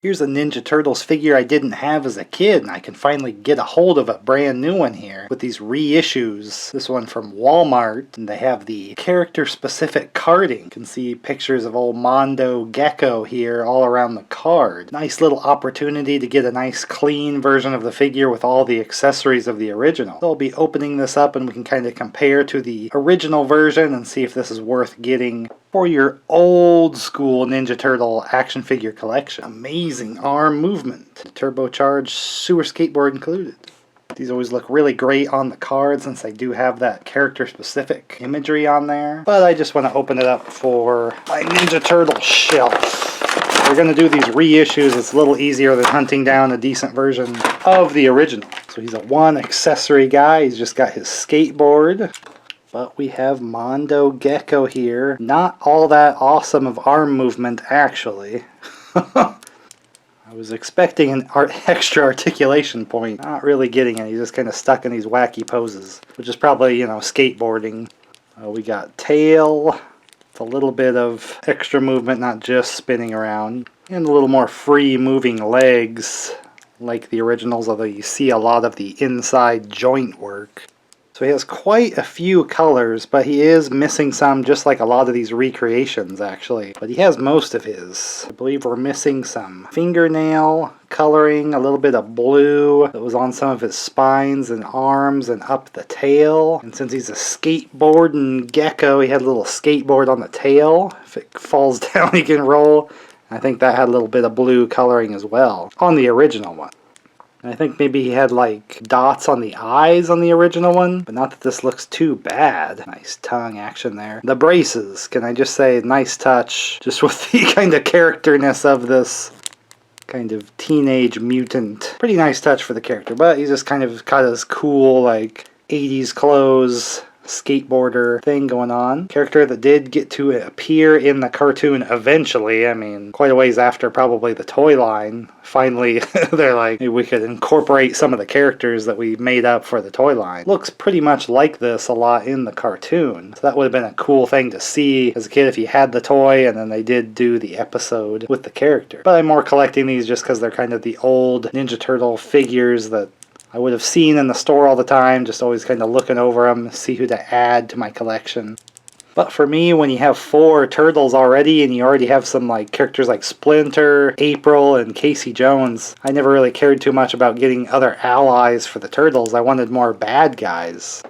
Here's a Ninja Turtles figure I didn't have as a kid, and I can finally get a hold of a brand new one here with these reissues. This one from Walmart, and they have the character-specific carding. You can see pictures of old Mondo Gecko here all around the card. Nice little opportunity to get a nice clean version of the figure with all the accessories of the original. So I'll be opening this up and we can kind of compare to the original version and see if this is worth getting for your old school Ninja Turtle action figure collection. Amazing arm movement. Turbocharged sewer skateboard included. These always look really great on the card since they do have that character specific imagery on there. But I just want to open it up for my Ninja Turtle shelf. We're going to do these reissues. It's a little easier than hunting down a decent version of the original. So he's a one accessory guy. He's just got his skateboard. But we have Mondo Gecko here. Not all that awesome of arm movement, actually. I was expecting an extra articulation point. Not really getting it. He's just kind of stuck in these wacky poses. Which is probably, you know, skateboarding. We got tail. It's a little bit of extra movement, not just spinning around. And a little more free moving legs, like the originals, although you see a lot of the inside joint work. So he has quite a few colors, but he is missing some, just like a lot of these recreations, actually. But he has most of his. I believe we're missing some fingernail coloring, a little bit of blue that was on some of his spines and arms and up the tail. And since he's a skateboarding gecko, he had a little skateboard on the tail. If it falls down, he can roll. I think that had a little bit of blue coloring as well on the original one. I think maybe he had like dots on the eyes on the original one, but not that this looks too bad. Nice tongue action there. The braces, can I just say, nice touch, just with the kind of characterness of this kind of teenage mutant. Pretty nice touch for the character, but he's just kind of got his cool like 80s clothes skateboarder thing going on. Character that did get to appear in the cartoon eventually. I mean, quite a ways after probably the toy line. Finally, they're like, maybe we could incorporate some of the characters that we made up for the toy line. Looks pretty much like this a lot in the cartoon. So that would have been a cool thing to see as a kid if you had the toy and then they did do the episode with the character. But I'm more collecting these just because they're kind of the old Ninja Turtle figures that I would have seen in the store all the time, just always kind of looking over them, see who to add to my collection. But for me, when you have 4 turtles already, and you already have some like characters like Splinter, April, and Casey Jones, I never really cared too much about getting other allies for the turtles. I wanted more bad guys.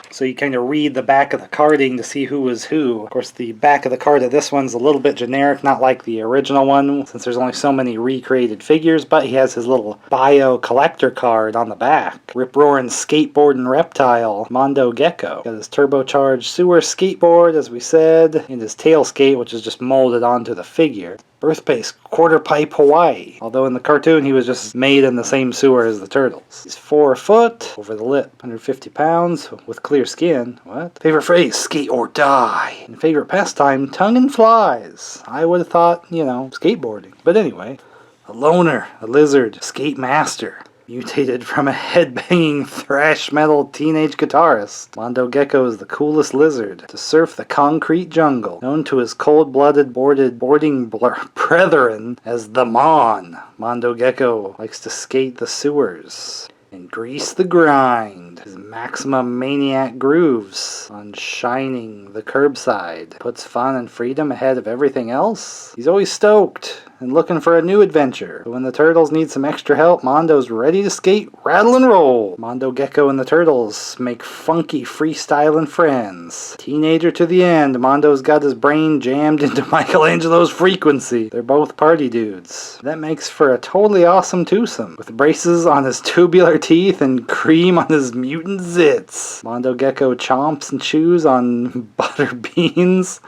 So you kind of read the back of the carding to see who was who. Of course, the back of the card of this one's a little bit generic, not like the original one, since there's only so many recreated figures, but he has his little bio collector card on the back. Rip-roaring skateboarding reptile, Mondo Gecko. Got his turbocharged sewer skateboard, as we said, and his tail skate, which is just molded onto the figure. Birthplace, Quarter Pipe, Hawaii. Although in the cartoon he was just made in the same sewer as the turtles. He's 4 foot, over the lip, 150 pounds, with clear skin. What? Favorite phrase, skate or die. And favorite pastime, tongue and flies. I would have thought, you know, skateboarding. But anyway, a loner, a lizard, skate master. Mutated from a head-banging thrash metal teenage guitarist. Mondo Gecko is the coolest lizard to surf the concrete jungle, known to his cold-blooded boarding brethren as the Mon. Mondo Gecko likes to skate the sewers and grease the grind. His maximum maniac grooves on shining the curbside. Puts fun and freedom ahead of everything else. He's always stoked and looking for a new adventure. But when the turtles need some extra help, Mondo's ready to skate, rattle, and roll. Mondo Gecko and the turtles make funky freestyling friends. Teenager to the end, Mondo's got his brain jammed into Michelangelo's frequency. They're both party dudes. That makes for a totally awesome twosome, with braces on his tubular teeth and cream on his mutant zits. Mondo Gecko chomps and chews on butter beans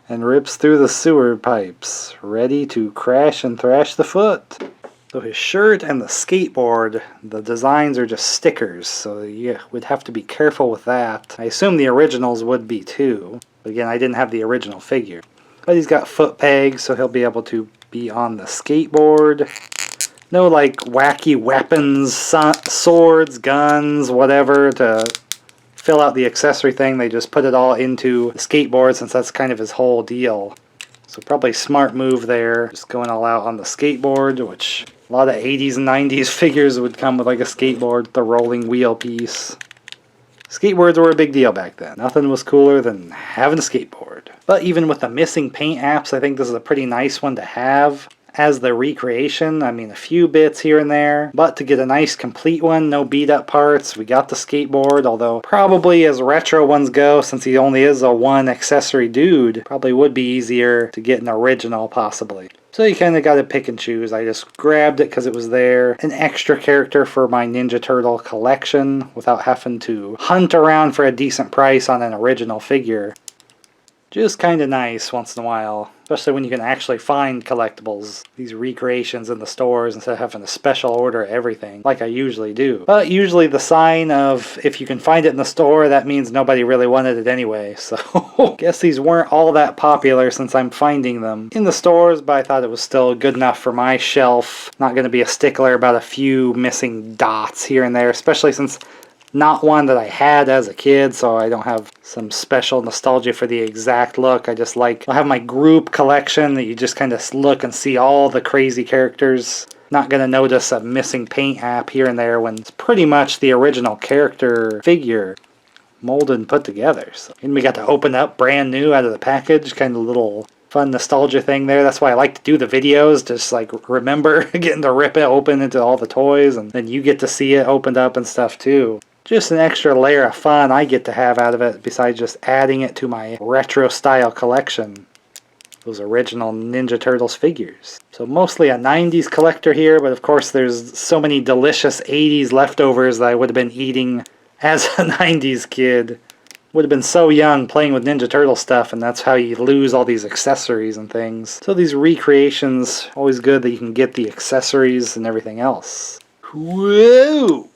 and rips through the sewer pipes, ready to crash and thrash the foot. So his shirt and the skateboard, the designs are just stickers, so you would have to be careful with that. I assume the originals would be too. But again, I didn't have the original figure. But he's got foot pegs, so he'll be able to be on the skateboard. No like wacky weapons, swords, guns, whatever to fill out the accessory thing. They just put it all into the skateboard since that's kind of his whole deal. So probably smart move there. Just going all out on the skateboard, which a lot of 80s and 90s figures would come with like a skateboard, the rolling wheel piece. Skateboards were a big deal back then. Nothing was cooler than having a skateboard. But even with the missing paint apps, I think this is a pretty nice one to have. As the recreation, I mean a few bits here and there, but to get a nice complete one, no beat up parts, we got the skateboard, although probably as retro ones go, since he only is a one accessory dude, probably would be easier to get an original possibly. So you kind of got to pick and choose. I just grabbed it because it was there. An extra character for my Ninja Turtle collection without having to hunt around for a decent price on an original figure. Just kind of nice once in a while, especially when you can actually find collectibles, these recreations in the stores instead of having to special order everything like I usually do. But usually the sign of if you can find it in the store, that means nobody really wanted it anyway, so guess these weren't all that popular since I'm finding them in the stores, but I thought it was still good enough for my shelf. Not going to be a stickler about a few missing dots here and there, especially since not one that I had as a kid, so I don't have some special nostalgia for the exact look. I just like, I have my group collection that you just kind of look and see all the crazy characters. Not going to notice a missing paint app here and there when it's pretty much the original character figure molded and put together. So, and we got to open up brand new out of the package, kind of little fun nostalgia thing there. That's why I like to do the videos, just like remember getting to rip it open into all the toys, and then you get to see it opened up and stuff too. Just an extra layer of fun I get to have out of it besides just adding it to my retro style collection. Those original Ninja Turtles figures. So mostly a 90s collector here, but of course there's so many delicious 80s leftovers that I would have been eating as a 90s kid. Would have been so young playing with Ninja Turtle stuff, and that's how you lose all these accessories and things. So these recreations, always good that you can get the accessories and everything else. Whoa!